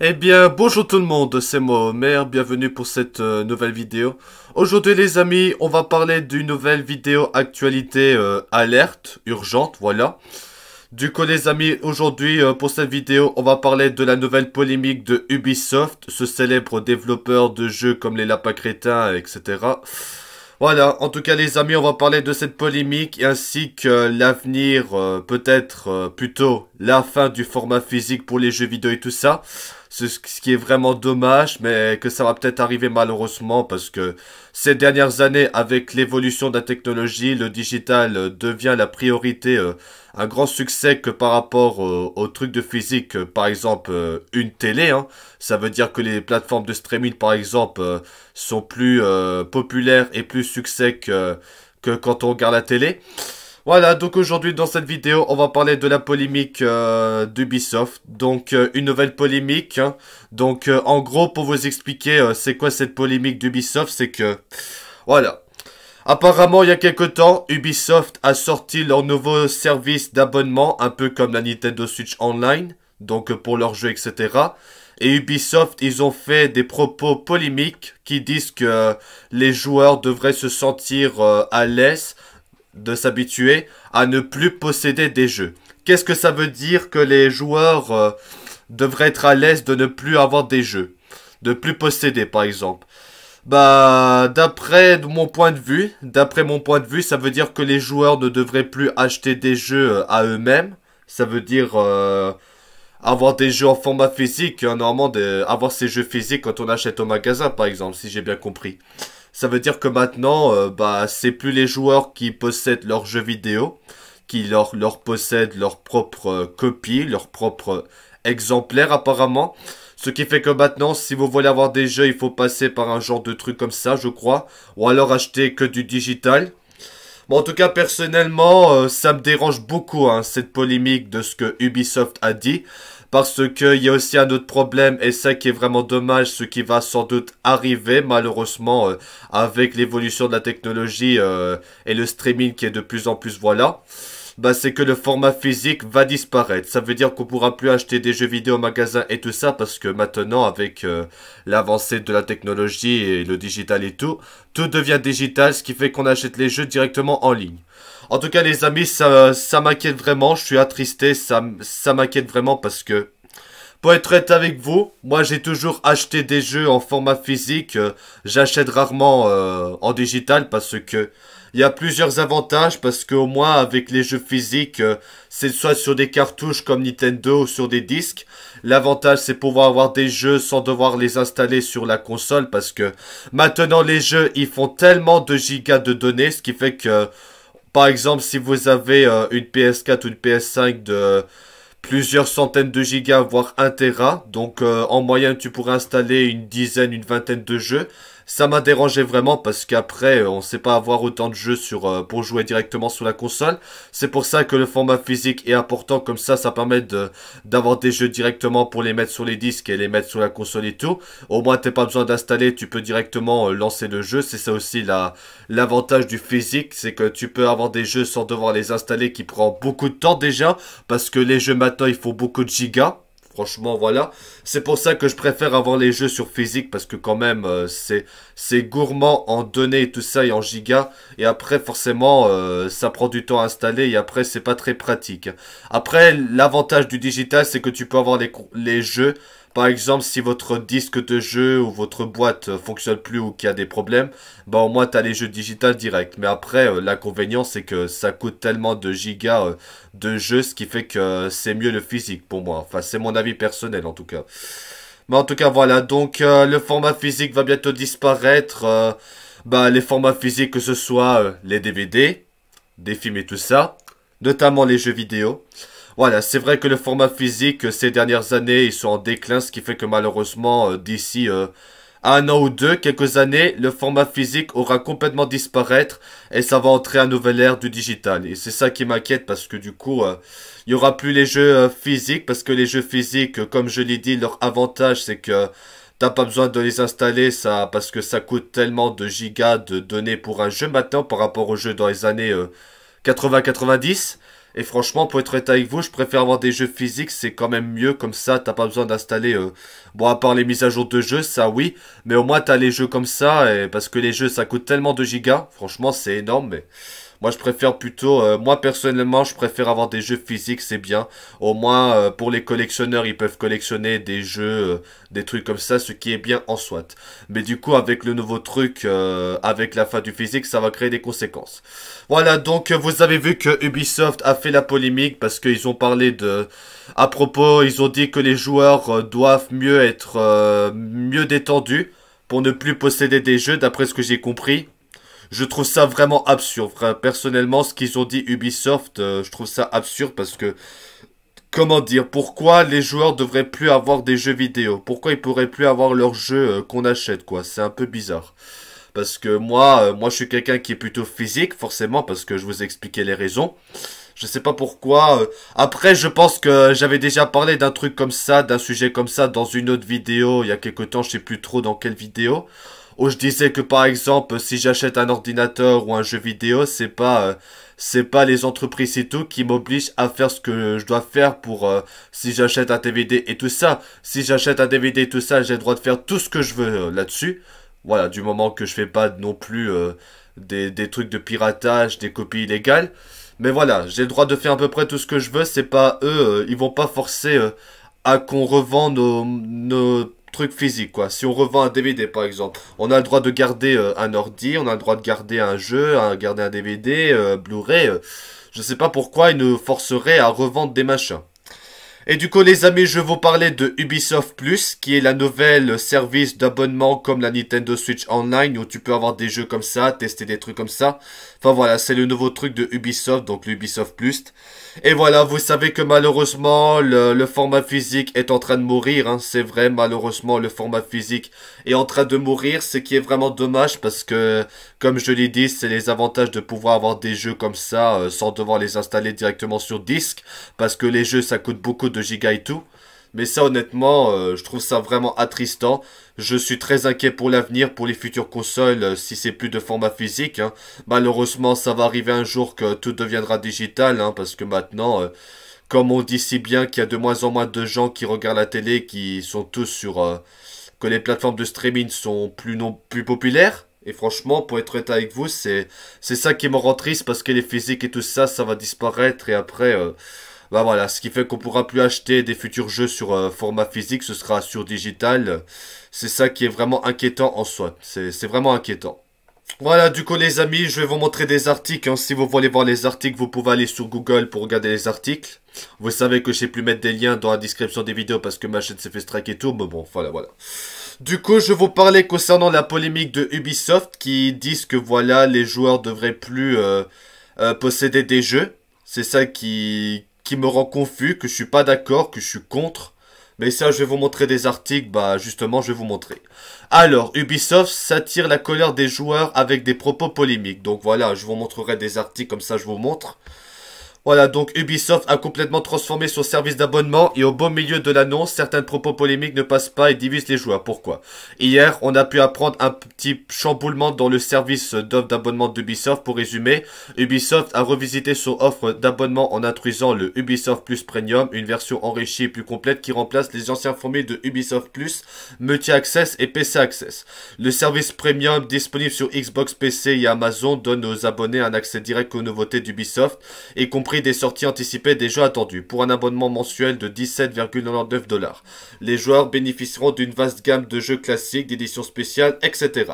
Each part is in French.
Eh bien, bonjour tout le monde, c'est moi Omer, bienvenue pour cette nouvelle vidéo. Aujourd'hui les amis, on va parler d'une nouvelle vidéo actualité alerte, urgente, voilà. Du coup les amis, aujourd'hui pour cette vidéo, on va parler de la nouvelle polémique de Ubisoft, ce célèbre développeur de jeux comme les lapins crétins, etc. Voilà, en tout cas les amis, on va parler de cette polémique ainsi que l'avenir, peut-être plutôt la fin du format physique pour les jeux vidéo et tout ça. Ce qui est vraiment dommage, mais que ça va peut-être arriver malheureusement parce que ces dernières années, avec l'évolution de la technologie, le digital devient la priorité, un grand succès que par rapport au truc de physique, par exemple une télé. Hein. Ça veut dire que les plateformes de streaming, par exemple, sont plus populaires et plus succès que quand on regarde la télé. Voilà, donc aujourd'hui dans cette vidéo, on va parler de la polémique d'Ubisoft. Donc une nouvelle polémique. Hein. Donc en gros, pour vous expliquer c'est quoi cette polémique d'Ubisoft, c'est que... Voilà. Apparemment, il y a quelque temps, Ubisoft a sorti leur nouveau service d'abonnement, un peu comme la Nintendo Switch Online, donc pour leurs jeux, etc. Et Ubisoft, ils ont fait des propos polémiques qui disent que les joueurs devraient se sentir à l'aise de s'habituer à ne plus posséder des jeux. Qu'est-ce que ça veut dire que les joueurs devraient être à l'aise de ne plus avoir des jeux, de plus posséder par exemple? Bah, d'après mon point de vue, ça veut dire que les joueurs ne devraient plus acheter des jeux à eux-mêmes. Ça veut dire avoir des jeux en format physique, hein, normalement avoir ces jeux physiques quand on achète au magasin, par exemple, si j'ai bien compris. Ça veut dire que maintenant, bah, c'est plus les joueurs qui possèdent leurs jeux vidéo, qui leur possèdent leur propre copie, leur propre exemplaire apparemment. Ce qui fait que maintenant, si vous voulez avoir des jeux, il faut passer par un genre de truc comme ça, je crois. Ou alors acheter que du digital. Bon, en tout cas, personnellement, ça me dérange beaucoup, hein, cette polémique de ce que Ubisoft a dit. Parce qu'il y a aussi un autre problème, et ça qui est vraiment dommage, ce qui va sans doute arriver, malheureusement, avec l'évolution de la technologie et le streaming qui est de plus en plus, voilà. Bah, c'est que le format physique va disparaître. Ça veut dire qu'on pourra plus acheter des jeux vidéo au magasin et tout ça parce que maintenant, avec l'avancée de la technologie et le digital et tout devient digital, ce qui fait qu'on achète les jeux directement en ligne. En tout cas, les amis, ça m'inquiète vraiment. Je suis attristé, ça m'inquiète vraiment parce que, pour être honnête avec vous, moi j'ai toujours acheté des jeux en format physique. J'achète rarement en digital parce que il y a plusieurs avantages parce qu'au moins avec les jeux physiques, c'est soit sur des cartouches comme Nintendo ou sur des disques. L'avantage c'est pouvoir avoir des jeux sans devoir les installer sur la console parce que maintenant les jeux ils font tellement de gigas de données, ce qui fait que par exemple si vous avez une PS4 ou une PS5 de plusieurs centaines de gigas, voire 1 Tera. Donc en moyenne, tu pourrais installer une dizaine, une vingtaine de jeux. Ça m'a dérangé vraiment parce qu'après, on sait pas avoir autant de jeux pour jouer directement sur la console. C'est pour ça que le format physique est important. Comme ça permet d'avoir des jeux directement pour les mettre sur les disques et les mettre sur la console et tout. Au moins, t'as pas besoin d'installer, tu peux directement lancer le jeu. C'est ça aussi l'avantage du physique, c'est que tu peux avoir des jeux sans devoir les installer qui prend beaucoup de temps déjà. Parce que les jeux maintenant, il faut beaucoup de gigas. Franchement, voilà. C'est pour ça que je préfère avoir les jeux sur physique parce que quand même, c'est gourmand en données et tout ça et en gigas. Et après, forcément, ça prend du temps à installer et après, c'est pas très pratique. Après, l'avantage du digital, c'est que tu peux avoir les jeux. Par exemple, si votre disque de jeu ou votre boîte fonctionne plus ou qu'il y a des problèmes, bah au moins t'as les jeux digitales direct. Mais après, l'inconvénient c'est que ça coûte tellement de gigas de jeux, ce qui fait que c'est mieux le physique pour moi. Enfin, c'est mon avis personnel en tout cas. Mais en tout cas, voilà. Donc, le format physique va bientôt disparaître. Bah, les formats physiques, que ce soit les DVD, des films et tout ça, notamment les jeux vidéo. Voilà, c'est vrai que le format physique, ces dernières années, ils sont en déclin, ce qui fait que malheureusement, d'ici un an ou deux, quelques années, le format physique aura complètement disparaître et ça va entrer à une nouvelle ère du digital. Et c'est ça qui m'inquiète parce que du coup, il y aura plus les jeux physiques parce que les jeux physiques, comme je l'ai dit, leur avantage c'est que t'as pas besoin de les installer ça parce que ça coûte tellement de gigas de données pour un jeu maintenant par rapport aux jeux dans les années 80-90. Et franchement, pour être honnête avec vous, je préfère avoir des jeux physiques, c'est quand même mieux, comme ça, t'as pas besoin d'installer... Bon, à part les mises à jour de jeux, ça oui, mais au moins t'as les jeux comme ça, et parce que les jeux, ça coûte tellement de gigas, franchement, c'est énorme, mais... Moi, je préfère plutôt, moi personnellement, je préfère avoir des jeux physiques, c'est bien. Au moins, pour les collectionneurs, ils peuvent collectionner des jeux, des trucs comme ça, ce qui est bien en soi. Mais du coup, avec le nouveau truc, avec la fin du physique, ça va créer des conséquences. Voilà, donc vous avez vu que Ubisoft a fait la polémique parce qu'ils ont parlé de... À propos, ils ont dit que les joueurs doivent mieux être mieux détendus pour ne plus posséder des jeux, d'après ce que j'ai compris. Je trouve ça vraiment absurde. Personnellement, ce qu'ils ont dit Ubisoft, je trouve ça absurde parce que, comment dire, pourquoi les joueurs devraient plus avoir des jeux vidéo? Pourquoi ils pourraient plus avoir leurs jeux qu'on achète, quoi? C'est un peu bizarre. Parce que moi je suis quelqu'un qui est plutôt physique, forcément, parce que je vous ai expliqué les raisons. Je sais pas pourquoi. Après, je pense que j'avais déjà parlé d'un truc comme ça, d'un sujet comme ça, dans une autre vidéo, il y a quelque temps, je sais plus trop dans quelle vidéo. Où je disais que par exemple, si j'achète un ordinateur ou un jeu vidéo, c'est pas les entreprises et tout qui m'obligent à faire ce que je dois faire pour si j'achète un DVD et tout ça. Si j'achète un DVD et tout ça, j'ai le droit de faire tout ce que je veux là-dessus. Voilà, du moment que je fais pas non plus des trucs de piratage, des copies illégales. Mais voilà, j'ai le droit de faire à peu près tout ce que je veux. C'est pas eux, ils vont pas forcer à qu'on revende nos trucs physiques, quoi. Si on revend un DVD, par exemple, on a le droit de garder un ordi, on a le droit de garder un jeu, garder un DVD, Blu-ray. Je sais pas pourquoi ils nous forceraient à revendre des machins. Et du coup, les amis, je vais vous parler de Ubisoft Plus, qui est la nouvelle service d'abonnement comme la Nintendo Switch Online, où tu peux avoir des jeux comme ça, tester des trucs comme ça. Enfin voilà, c'est le nouveau truc de Ubisoft, donc l'Ubisoft Plus. Et voilà, vous savez que malheureusement, le format physique est en train de mourir. Hein. C'est vrai, malheureusement, le format physique est en train de mourir, ce qui est vraiment dommage parce que, comme je l'ai dit, c'est les avantages de pouvoir avoir des jeux comme ça sans devoir les installer directement sur disque, parce que les jeux, ça coûte beaucoup de gigas et tout. Mais ça, honnêtement, je trouve ça vraiment attristant. Je suis très inquiet pour l'avenir, pour les futures consoles, si c'est plus de format physique. Hein. Malheureusement, ça va arriver un jour que tout deviendra digital, hein, parce que maintenant, comme on dit si bien qu'il y a de moins en moins de gens qui regardent la télé, qui sont tous sur... que les plateformes de streaming sont plus populaires. Et franchement, pour être honnête avec vous, c'est ça qui me rend triste, parce que les physiques et tout ça, ça va disparaître, et après... bah voilà, ce qui fait qu'on pourra plus acheter des futurs jeux sur format physique, ce sera sur digital. C'est ça qui est vraiment inquiétant en soi. C'est vraiment inquiétant. Voilà, du coup les amis, je vais vous montrer des articles. Hein. Si vous voulez voir les articles, vous pouvez aller sur Google pour regarder les articles. Vous savez que je sais plus mettre des liens dans la description des vidéos parce que ma chaîne s'est fait strike et tout. Mais bon, voilà. Du coup, je vais vous parler concernant la polémique de Ubisoft qui disent que voilà, les joueurs devraient plus posséder des jeux. C'est ça qui me rend confus, que je suis pas d'accord, que je suis contre. Mais ça, je vais vous montrer des articles, bah justement, je vais vous montrer. Alors, Ubisoft s'attire la colère des joueurs avec des propos polémiques. Donc voilà, je vous montrerai des articles, comme ça je vous montre. Voilà, donc Ubisoft a complètement transformé son service d'abonnement et au beau milieu de l'annonce, certains propos polémiques ne passent pas et divisent les joueurs. Pourquoi? Hier, on a pu apprendre un petit chamboulement dans le service d'offre d'abonnement d'Ubisoft. Pour résumer, Ubisoft a revisité son offre d'abonnement en introduisant le Ubisoft Plus Premium, une version enrichie et plus complète qui remplace les anciens formules de Ubisoft Plus, Multi Access et PC Access. Le service Premium disponible sur Xbox, PC et Amazon donne aux abonnés un accès direct aux nouveautés d'Ubisoft, y compris des sorties anticipées des jeux attendus, pour un abonnement mensuel de 17,99$. Les joueurs bénéficieront d'une vaste gamme de jeux classiques, d'éditions spéciales, etc.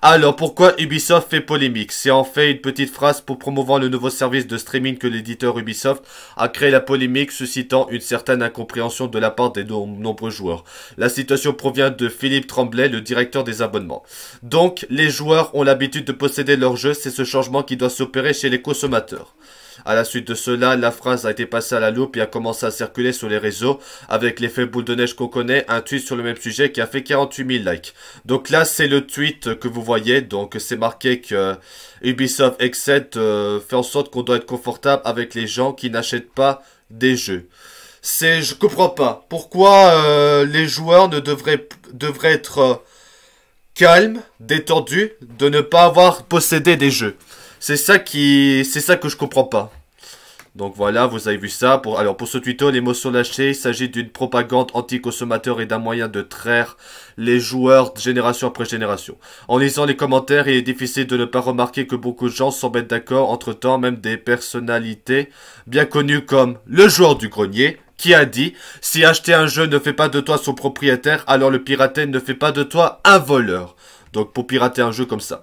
Alors, pourquoi Ubisoft fait polémique? C'est en fait une petite phrase pour promouvoir le nouveau service de streaming que l'éditeur Ubisoft a créé la polémique, suscitant une certaine incompréhension de la part des nombreux joueurs. La citation provient de Philippe Tremblay, le directeur des abonnements. Donc, les joueurs ont l'habitude de posséder leurs jeux, c'est ce changement qui doit s'opérer chez les consommateurs. À la suite de cela, la phrase a été passée à la loupe et a commencé à circuler sur les réseaux. Avec l'effet boule de neige qu'on connaît, un tweet sur le même sujet qui a fait 48 000 likes. Donc là, c'est le tweet que vous voyez. Donc c'est marqué que Ubisoft Excite fait en sorte qu'on doit être confortable avec les gens qui n'achètent pas des jeux. Je comprends pas. Pourquoi les joueurs devraient être calmes, détendus, de ne pas avoir possédé des jeux. C'est ça que je comprends pas. Donc voilà, vous avez vu ça. Alors pour ce tuto, l'émotion lâchée, il s'agit d'une propagande anti-consommateur et d'un moyen de traire les joueurs génération après génération. En lisant les commentaires, il est difficile de ne pas remarquer que beaucoup de gens s'en mettent d'accord, entre-temps même des personnalités bien connues comme le joueur du grenier, qui a dit « Si acheter un jeu ne fait pas de toi son propriétaire, alors le pirater ne fait pas de toi un voleur. » Donc pour pirater un jeu comme ça.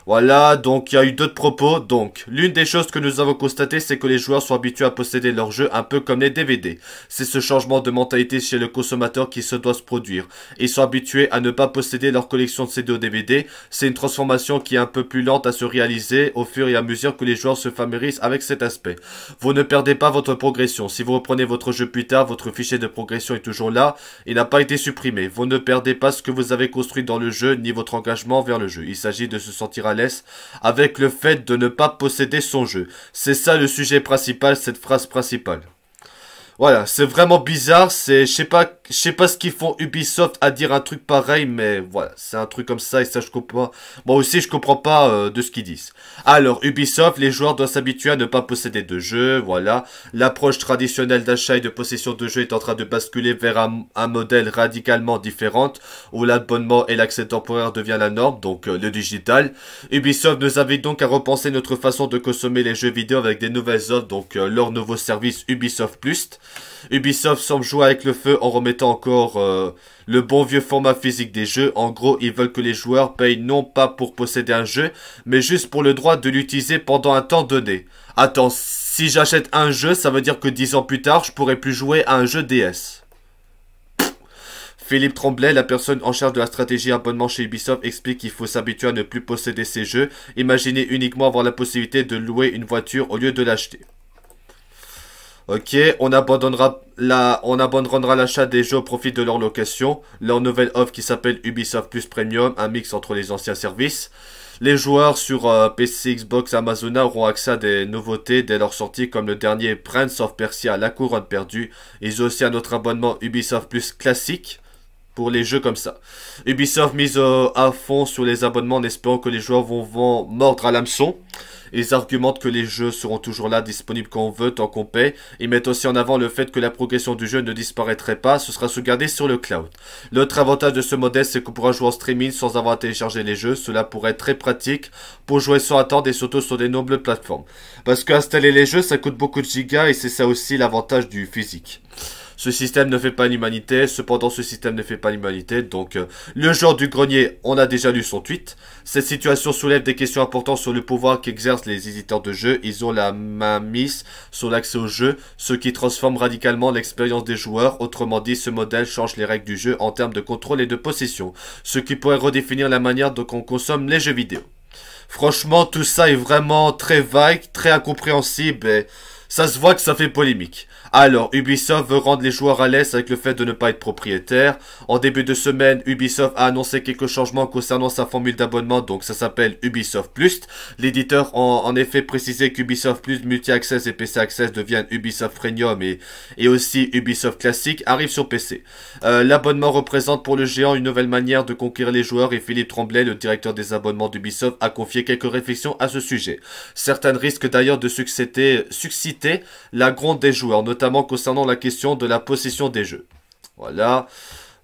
Voilà, donc il y a eu d'autres propos. Donc, l'une des choses que nous avons constatées, c'est que les joueurs sont habitués à posséder leurs jeux un peu comme les DVD. C'est ce changement de mentalité chez le consommateur qui se doit se produire. Ils sont habitués à ne pas posséder leur collection de CD ou DVD. C'est une transformation qui est un peu plus lente à se réaliser au fur et à mesure que les joueurs se familiarisent avec cet aspect. Vous ne perdez pas votre progression. Si vous reprenez votre jeu plus tard, votre fichier de progression est toujours là. Il n'a pas été supprimé. Vous ne perdez pas ce que vous avez construit dans le jeu, ni votre engagement vers le jeu. Il s'agit de se sentir à l'aise avec le fait de ne pas posséder son jeu. C'est ça le sujet principal, cette phrase principale. Voilà, c'est vraiment bizarre, je sais pas ce qu'ils font Ubisoft à dire un truc pareil, mais voilà, c'est un truc comme ça et ça je comprends. Moi aussi je comprends pas de ce qu'ils disent. Alors, Ubisoft, les joueurs doivent s'habituer à ne pas posséder de jeux, voilà. L'approche traditionnelle d'achat et de possession de jeux est en train de basculer vers un modèle radicalement différent, où l'abonnement et l'accès temporaire devient la norme, donc le digital. Ubisoft nous invite donc à repenser notre façon de consommer les jeux vidéo avec des nouvelles offres, donc leur nouveau service Ubisoft Plus. Ubisoft semble jouer avec le feu en remettant encore le bon vieux format physique des jeux. En gros, ils veulent que les joueurs payent non pas pour posséder un jeu, mais juste pour le droit de l'utiliser pendant un temps donné. Attends, si j'achète un jeu, ça veut dire que 10 ans plus tard, je pourrais plus jouer à un jeu DS. Philippe Tremblay, la personne en charge de la stratégie abonnement chez Ubisoft, explique qu'il faut s'habituer à ne plus posséder ces jeux. Imaginez uniquement avoir la possibilité de louer une voiture au lieu de l'acheter. Ok, on abandonnera l'achat des jeux au profit de leur location. Leur nouvelle offre qui s'appelle Ubisoft Plus Premium, un mix entre les anciens services. Les joueurs sur PC, Xbox, Amazon auront accès à des nouveautés dès leur sortie comme le dernier Prince of Persia, La Couronne Perdue. Ils ont aussi un autre abonnement Ubisoft Plus classique pour les jeux comme ça. Ubisoft mise à fond sur les abonnements en espérant que les joueurs vont mordre à l'hameçon. Ils argumentent que les jeux seront toujours là, disponibles quand on veut, tant qu'on paie. Ils mettent aussi en avant le fait que la progression du jeu ne disparaîtrait pas, ce sera sauvegardé sur le cloud. L'autre avantage de ce modèle, c'est qu'on pourra jouer en streaming sans avoir à télécharger les jeux. Cela pourrait être très pratique pour jouer sans attendre et surtout sur des nombreuses plateformes. Parce qu'installer les jeux, ça coûte beaucoup de gigas et c'est ça aussi l'avantage du physique. Ce système ne fait pas l'humanité, cependant ce système ne fait pas l'humanité, donc le joueur du grenier, on a déjà lu son tweet. Cette situation soulève des questions importantes sur le pouvoir qu'exercent les éditeurs de jeux. Ils ont la main mise sur l'accès au jeu, ce qui transforme radicalement l'expérience des joueurs. Autrement dit, ce modèle change les règles du jeu en termes de contrôle et de possession, ce qui pourrait redéfinir la manière dont on consomme les jeux vidéo. Franchement, tout ça est vraiment très vague, très incompréhensible et ça se voit que ça fait polémique. Alors, Ubisoft veut rendre les joueurs à l'aise avec le fait de ne pas être propriétaire. En début de semaine, Ubisoft a annoncé quelques changements concernant sa formule d'abonnement, donc ça s'appelle Ubisoft Plus. L'éditeur a en effet précisé qu'Ubisoft Plus Multi-Access et PC Access deviennent Ubisoft Premium et aussi Ubisoft Classic arrivent sur PC. L'abonnement représente pour le géant une nouvelle manière de conquérir les joueurs et Philippe Tremblay, le directeur des abonnements d'Ubisoft, a confié quelques réflexions à ce sujet. Certaines risquent d'ailleurs de susciter la gronde des joueurs, notamment concernant la question de la possession des jeux. Voilà.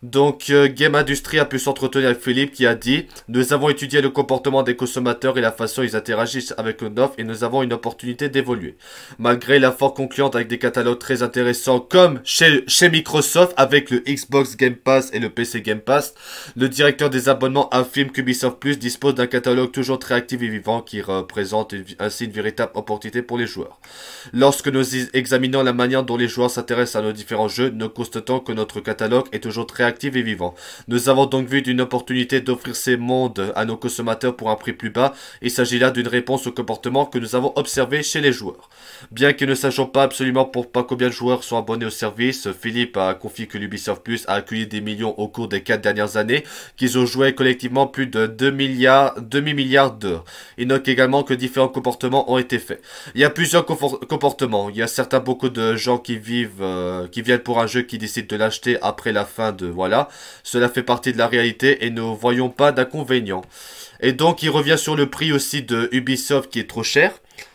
Donc, Game Industry a pu s'entretenir avec Philippe qui a dit « Nous avons étudié le comportement des consommateurs et la façon dont ils interagissent avec une offre et nous avons une opportunité d'évoluer. Malgré la forte concluante avec des catalogues très intéressants comme chez Microsoft avec le Xbox Game Pass et le PC Game Pass, le directeur des abonnements affirme qu'Ubisoft Plus dispose d'un catalogue toujours très actif et vivant qui représente ainsi une véritable opportunité pour les joueurs. Lorsque nous examinons la manière dont les joueurs s'intéressent à nos différents jeux, nous constatons que notre catalogue est toujours très actif et vivant. Nous avons donc vu d'une opportunité d'offrir ces mondes à nos consommateurs pour un prix plus bas. Il s'agit là d'une réponse au comportement que nous avons observé chez les joueurs. Bien que ne sachant pas absolument pour pas combien de joueurs sont abonnés au service, Philippe a confié que l'Ubisoft Plus a accueilli des millions au cours des 4 dernières années, qu'ils ont joué collectivement plus de 2,5 milliards d'heures. Il note également que différents comportements ont été faits. Il y a plusieurs comportements. Il y a certains beaucoup de gens qui viennent pour un jeu qui décident de l'acheter après la fin de voilà, cela fait partie de la réalité et nous ne voyons pas d'inconvénients. Et donc il revient sur le prix aussi de Ubisoft qui est trop cher.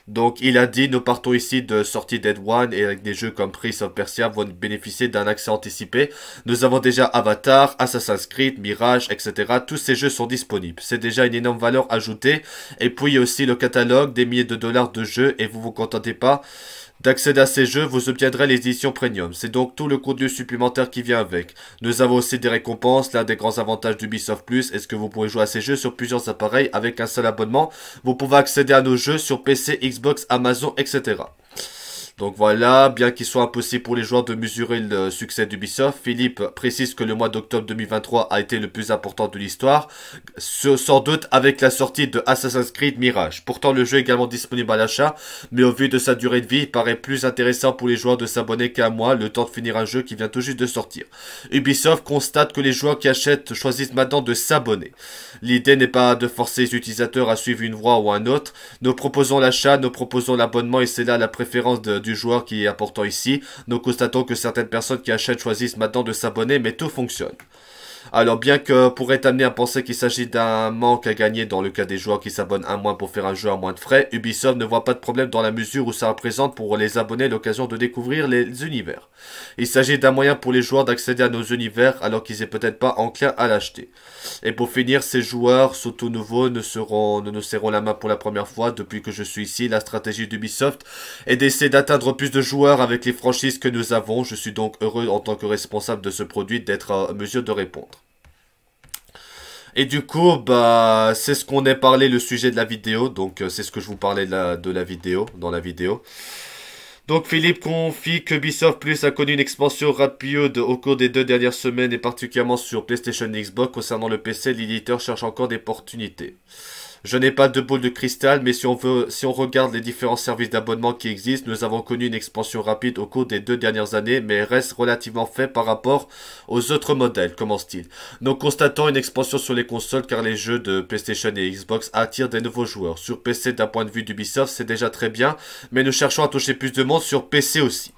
Donc il a dit, nous partons ici de sortie Dead One et avec des jeux comme Prince of Persia vont bénéficier d'un accès anticipé. Nous avons déjà Avatar, Assassin's Creed, Mirage, etc. Tous ces jeux sont disponibles. C'est déjà une énorme valeur ajoutée. Et puis il y a aussi le catalogue, des milliers de dollars de jeux et vous vous contentez pas d'accéder à ces jeux, vous obtiendrez les éditions premium. C'est donc tout le contenu supplémentaire qui vient avec. Nous avons aussi des récompenses. L'un des grands avantages d'Ubisoft Plus est ce que vous pouvez jouer à ces jeux sur plusieurs appareils avec un seul abonnement. Vous pouvez accéder à nos jeux sur PC, Xbox, Amazon, etc. Donc voilà, bien qu'il soit impossible pour les joueurs de mesurer le succès d'Ubisoft, Philippe précise que le mois d'octobre 2023 a été le plus important de l'histoire, sans doute avec la sortie de Assassin's Creed Mirage. Pourtant le jeu est également disponible à l'achat, mais au vu de sa durée de vie, il paraît plus intéressant pour les joueurs de s'abonner qu'à moi, le temps de finir un jeu qui vient tout juste de sortir. Ubisoft constate que les joueurs qui achètent choisissent maintenant de s'abonner. L'idée n'est pas de forcer les utilisateurs à suivre une voie ou un autre. Nous proposons l'achat, nous proposons l'abonnement et c'est là la préférence du joueur qui est important ici. Nous constatons que certaines personnes qui achètent choisissent maintenant de s'abonner, mais tout fonctionne. Alors bien que pourrait amener à penser qu'il s'agit d'un manque à gagner dans le cas des joueurs qui s'abonnent un mois pour faire un jeu à moins de frais, Ubisoft ne voit pas de problème dans la mesure où ça représente pour les abonnés l'occasion de découvrir les univers. Il s'agit d'un moyen pour les joueurs d'accéder à nos univers alors qu'ils n'est peut-être pas enclins à l'acheter. Et pour finir, ces joueurs, surtout nouveaux, nous serrons la main pour la première fois depuis que je suis ici. La stratégie d'Ubisoft est d'essayer d'atteindre plus de joueurs avec les franchises que nous avons. Je suis donc heureux en tant que responsable de ce produit d'être en mesure de répondre. Et du coup, bah, c'est ce qu'on est parlé, le sujet de la vidéo. Donc, c'est ce que je vous parlais de la vidéo, dans la vidéo. Donc, Philippe confie que Ubisoft Plus a connu une expansion rapide au cours des 2 dernières semaines et particulièrement sur PlayStation et Xbox. Concernant le PC, l'éditeur cherche encore des opportunités. Je n'ai pas de boule de cristal, mais si on regarde les différents services d'abonnement qui existent, nous avons connu une expansion rapide au cours des 2 dernières années, mais reste relativement faible par rapport aux autres modèles, commence-t-il. Nous constatons une expansion sur les consoles car les jeux de PlayStation et Xbox attirent des nouveaux joueurs. Sur PC, d'un point de vue d'Ubisoft, c'est déjà très bien, mais nous cherchons à toucher plus de monde sur PC aussi.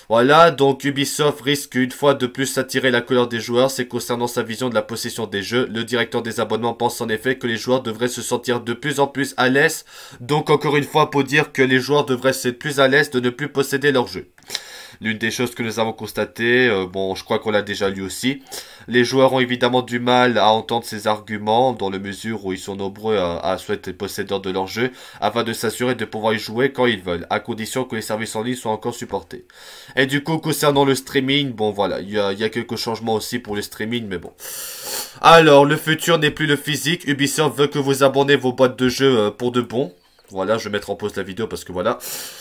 Voilà, donc Ubisoft risque une fois de plus d'attirer la couleur des joueurs, c'est concernant sa vision de la possession des jeux. Le directeur des abonnements pense en effet que les joueurs devraient se sentir de plus en plus à l'aise. Donc encore une fois, pour dire que les joueurs devraient être plus à l'aise de ne plus posséder leurs jeux. L'une des choses que nous avons constatées, bon, je crois qu'on l'a déjà lu aussi, les joueurs ont évidemment du mal à entendre ces arguments dans la mesure où ils sont nombreux à souhaiter être possédeurs de leur jeu afin de s'assurer de pouvoir y jouer quand ils veulent, à condition que les services en ligne soient encore supportés. Et du coup, concernant le streaming, bon voilà, il y a quelques changements aussi pour le streaming, mais bon. Alors, le futur n'est plus le physique, Ubisoft veut que vous abonnez vos boîtes de jeux pour de bon. Voilà, je vais mettre en pause la vidéo parce que voilà.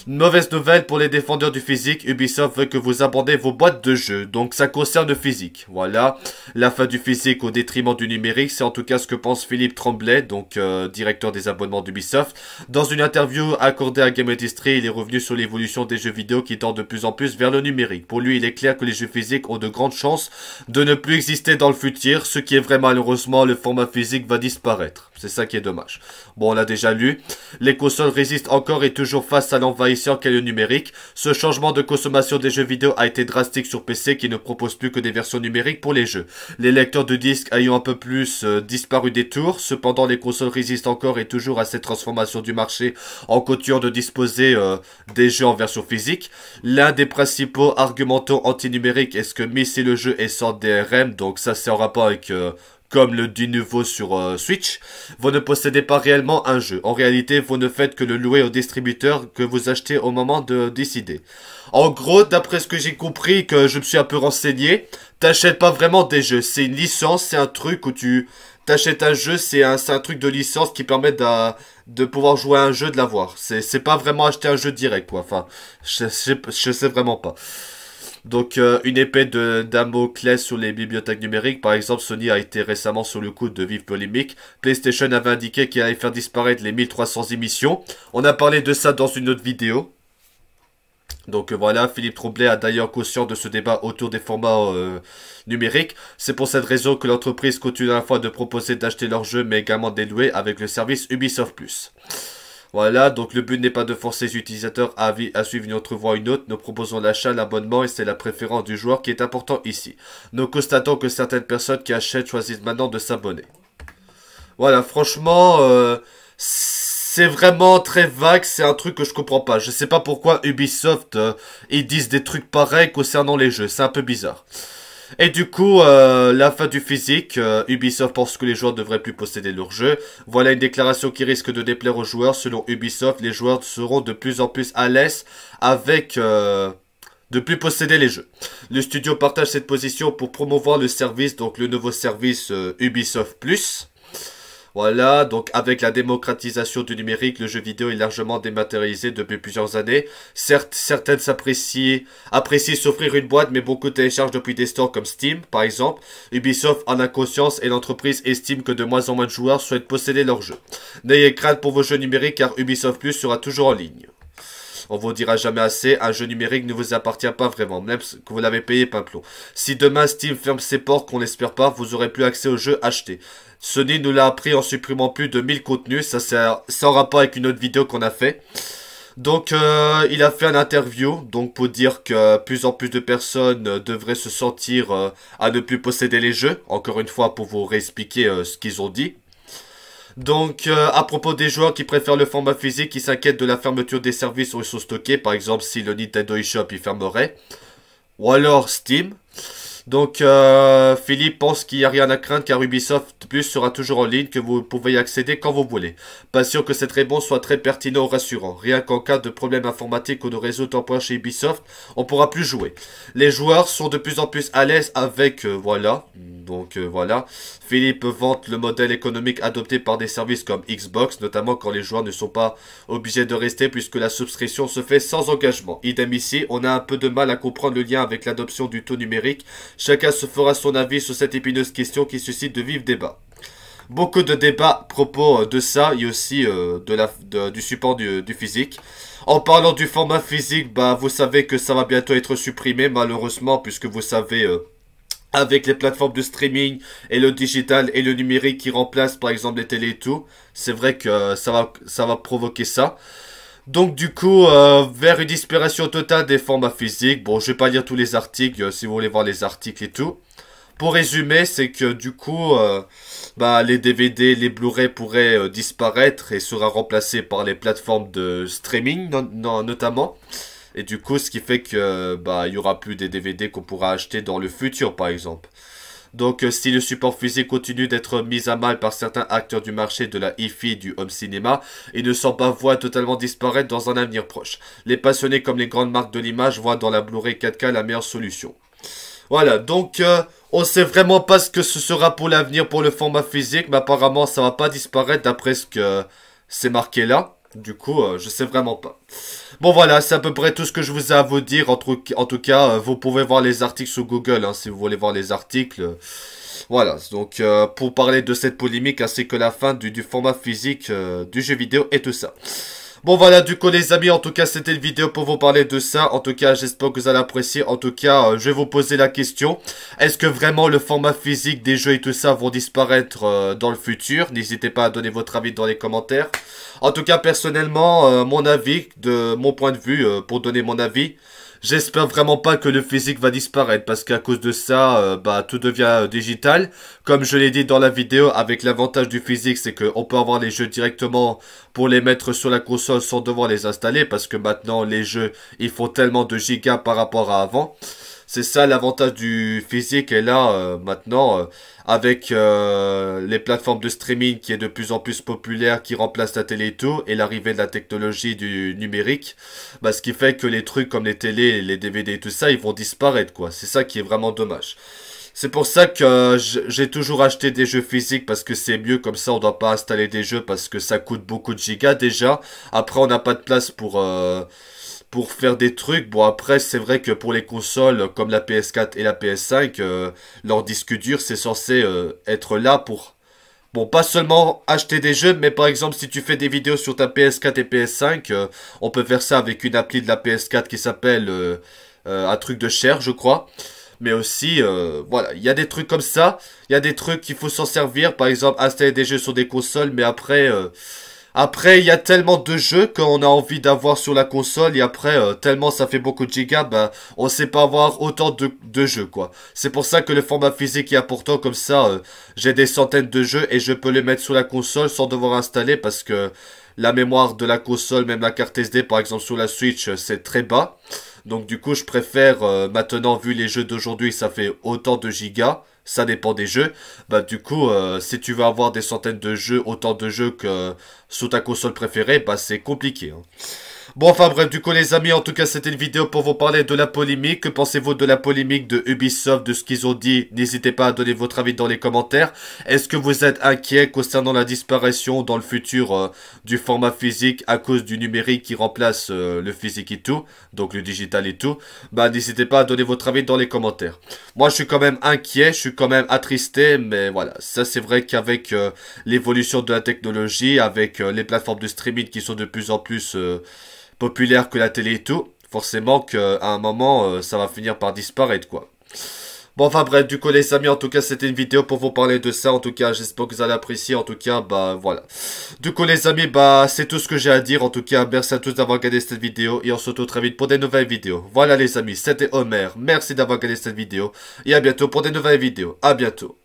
Mauvaise nouvelle pour les défendeurs du physique. Ubisoft veut que vous abandonnez vos boîtes de jeux. Donc ça concerne le physique. Voilà. La fin du physique au détriment du numérique. C'est en tout cas ce que pense Philippe Tremblay, donc directeur des abonnements d'Ubisoft. Dans une interview accordée à Game Industry, il est revenu sur l'évolution des jeux vidéo qui tendent de plus en plus vers le numérique. Pour lui, il est clair que les jeux physiques ont de grandes chances de ne plus exister dans le futur. Ce qui est vrai, malheureusement, le format physique va disparaître. C'est ça qui est dommage. Bon, on l'a déjà lu. Les consoles résistent encore et toujours face à l'envahisseur qu'est le numérique. Ce changement de consommation des jeux vidéo a été drastique sur PC qui ne propose plus que des versions numériques pour les jeux. Les lecteurs de disques ayant un peu plus disparu des tours. Cependant, les consoles résistent encore et toujours à cette transformation du marché en continuant de disposer des jeux en version physique. L'un des principaux argumentants anti-numériques est ce que même si le jeu est sans DRM, donc ça c'est en rapport avec... comme le du nouveau sur Switch, vous ne possédez pas réellement un jeu. En réalité, vous ne faites que le louer au distributeur que vous achetez au moment de décider. En gros, d'après ce que j'ai compris, que je me suis un peu renseigné, t'achètes pas vraiment des jeux. C'est une licence, c'est un truc où tu t'achètes un jeu, c'est un truc de licence qui permet de pouvoir jouer à un jeu, de l'avoir. C'est pas vraiment acheter un jeu direct, quoi. Enfin, je sais vraiment pas. Donc une épée de Damoclès sur les bibliothèques numériques. Par exemple, Sony a été récemment sur le coup de vives polémiques. PlayStation avait indiqué qu'il allait faire disparaître les 1300 émissions. On a parlé de ça dans une autre vidéo. Donc voilà, Philippe Tremblay a d'ailleurs conscience de ce débat autour des formats numériques. C'est pour cette raison que l'entreprise continue à la fois de proposer d'acheter leurs jeux mais également de les louer avec le service Ubisoft Plus. Voilà, donc le but n'est pas de forcer les utilisateurs à suivre une autre voie ou une autre. Nous proposons l'achat, l'abonnement et c'est la préférence du joueur qui est important ici. Nous constatons que certaines personnes qui achètent choisissent maintenant de s'abonner. Voilà, franchement, c'est vraiment très vague, c'est un truc que je comprends pas. Je sais pas pourquoi Ubisoft, ils disent des trucs pareils concernant les jeux, c'est un peu bizarre. Et du coup, la fin du physique, Ubisoft pense que les joueurs ne devraient plus posséder leur jeu. Voilà une déclaration qui risque de déplaire aux joueurs. Selon Ubisoft, les joueurs seront de plus en plus à l'aise avec de plus posséder les jeux. Le studio partage cette position pour promouvoir le service, donc le nouveau service Ubisoft Plus. Voilà, donc avec la démocratisation du numérique, le jeu vidéo est largement dématérialisé depuis plusieurs années. Certes, certaines apprécient s'offrir une boîte, mais beaucoup téléchargent depuis des stores comme Steam, par exemple. Ubisoft en a conscience et l'entreprise estime que de moins en moins de joueurs souhaitent posséder leurs jeux. N'ayez crainte pour vos jeux numériques car Ubisoft Plus sera toujours en ligne. On vous dira jamais assez, un jeu numérique ne vous appartient pas vraiment, même que vous l'avez payé Pimplon. Si demain Steam ferme ses portes, qu'on l'espère pas, vous aurez plus accès aux jeux achetés. Sony nous l'a appris en supprimant plus de 1000 contenus, ça c'est en rapport avec une autre vidéo qu'on a fait. Donc il a fait une interview, donc pour dire que plus en plus de personnes devraient se sentir à ne plus posséder les jeux, encore une fois pour vous réexpliquer ce qu'ils ont dit. Donc, à propos des joueurs qui préfèrent le format physique, qui s'inquiètent de la fermeture des services où ils sont stockés, par exemple si le Nintendo eShop il fermerait, ou alors Steam. Donc, Philippe pense qu'il n'y a rien à craindre car Ubisoft Plus sera toujours en ligne, que vous pouvez y accéder quand vous voulez. Pas sûr que cette réponse soit très pertinente ou rassurante. Rien qu'en cas de problème informatique ou de réseau temporaire chez Ubisoft, on pourra plus jouer. Les joueurs sont de plus en plus à l'aise avec, voilà. Donc, voilà. Philippe vante le modèle économique adopté par des services comme Xbox, notamment quand les joueurs ne sont pas obligés de rester puisque la souscription se fait sans engagement. Idem ici, on a un peu de mal à comprendre le lien avec l'adoption du taux numérique. Chacun se fera son avis sur cette épineuse question qui suscite de vifs débats. Beaucoup de débats à propos de ça et aussi du support du physique. En parlant du format physique, bah vous savez que ça va bientôt être supprimé malheureusement puisque vous savez... avec les plateformes de streaming et le digital et le numérique qui remplacent par exemple les télés et tout, c'est vrai que ça va provoquer ça. Donc du coup, vers une disparition totale des formats physiques, bon je vais pas lire tous les articles si vous voulez voir les articles et tout. Pour résumer, c'est que du coup, bah, les DVD, les Blu-ray pourraient disparaître et sera remplacés par les plateformes de streaming notamment. Et du coup, ce qui fait que bah il y aura plus des DVD qu'on pourra acheter dans le futur, par exemple. Donc, si le support physique continue d'être mis à mal par certains acteurs du marché de la hi-fi et du home cinéma, il ne semble pas voir totalement disparaître dans un avenir proche. Les passionnés comme les grandes marques de l'image voient dans la Blu-ray 4K la meilleure solution. Voilà, donc on sait vraiment pas ce que ce sera pour l'avenir pour le format physique, mais apparemment ça va pas disparaître d'après ce que c'est marqué là. Du coup, je sais vraiment pas. Bon voilà, c'est à peu près tout ce que je vous ai à vous dire. En tout cas, vous pouvez voir les articles sur Google hein, si vous voulez voir les articles. Voilà, donc pour parler de cette polémique ainsi que la fin du format physique du jeu vidéo et tout ça. Bon voilà, du coup les amis, en tout cas c'était une vidéo pour vous parler de ça. En tout cas, j'espère que vous allez apprécier. En tout cas, je vais vous poser la question. Est-ce que vraiment le format physique des jeux et tout ça vont disparaître dans le futur? N'hésitez pas à donner votre avis dans les commentaires. En tout cas, personnellement, mon avis, de mon point de vue, pour donner mon avis, j'espère vraiment pas que le physique va disparaître parce qu'à cause de ça, bah tout devient digital. Comme je l'ai dit dans la vidéo, avec l'avantage du physique, c'est qu'on peut avoir les jeux directement pour les mettre sur la console sans devoir les installer parce que maintenant les jeux ils font tellement de gigas par rapport à avant. C'est ça l'avantage du physique et là maintenant avec les plateformes de streaming qui est de plus en plus populaire qui remplace la télé et tout et l'arrivée de la technologie du numérique, bah ce qui fait que les trucs comme les télés, les DVD et tout ça ils vont disparaître quoi. C'est ça qui est vraiment dommage. C'est pour ça que j'ai toujours acheté des jeux physiques parce que c'est mieux comme ça on doit pas installer des jeux parce que ça coûte beaucoup de gigas déjà. Après on n'a pas de place pour faire des trucs. Bon après c'est vrai que pour les consoles comme la PS4 et la PS5 leur disque dur c'est censé être là pour bon pas seulement acheter des jeux mais par exemple si tu fais des vidéos sur ta PS4 et PS5 on peut faire ça avec une appli de la PS4 qui s'appelle un truc de share je crois. Mais aussi, voilà, il y a des trucs comme ça. Il y a des trucs qu'il faut s'en servir. Par exemple, installer des jeux sur des consoles. Mais après, il y a tellement de jeux qu'on a envie d'avoir sur la console. Et après, tellement ça fait beaucoup de gigas, bah, on sait pas avoir autant de jeux, quoi. C'est pour ça que le format physique est important. Comme ça, j'ai des centaines de jeux et je peux les mettre sur la console sans devoir installer. Parce que la mémoire de la console, même la carte SD par exemple sur la Switch, c'est très bas. Donc du coup je préfère maintenant, vu les jeux d'aujourd'hui, ça fait autant de gigas. Ça dépend des jeux. Bah du coup, si tu veux avoir des centaines de jeux, autant de jeux que sous ta console préférée, bah c'est compliqué, hein. Bon, enfin bref, du coup les amis, en tout cas c'était une vidéo pour vous parler de la polémique. Que pensez-vous de la polémique de Ubisoft, de ce qu'ils ont dit? N'hésitez pas à donner votre avis dans les commentaires. Est-ce que vous êtes inquiet concernant la disparition dans le futur du format physique à cause du numérique qui remplace le physique et tout, donc le digital et tout? Bah n'hésitez pas à donner votre avis dans les commentaires. Moi je suis quand même inquiet, je suis quand même attristé, mais voilà, ça c'est vrai qu'avec l'évolution de la technologie, avec les plateformes de streaming qui sont de plus en plus populaire que la télé et tout, forcément qu'à un moment, ça va finir par disparaître, quoi. Bon, enfin bref, du coup les amis, en tout cas c'était une vidéo pour vous parler de ça, en tout cas j'espère que vous allez apprécier, en tout cas, bah voilà. Du coup les amis, bah c'est tout ce que j'ai à dire, en tout cas merci à tous d'avoir regardé cette vidéo, et on se retrouve très vite pour des nouvelles vidéos. Voilà les amis, c'était Homer, merci d'avoir regardé cette vidéo, et à bientôt pour des nouvelles vidéos, à bientôt.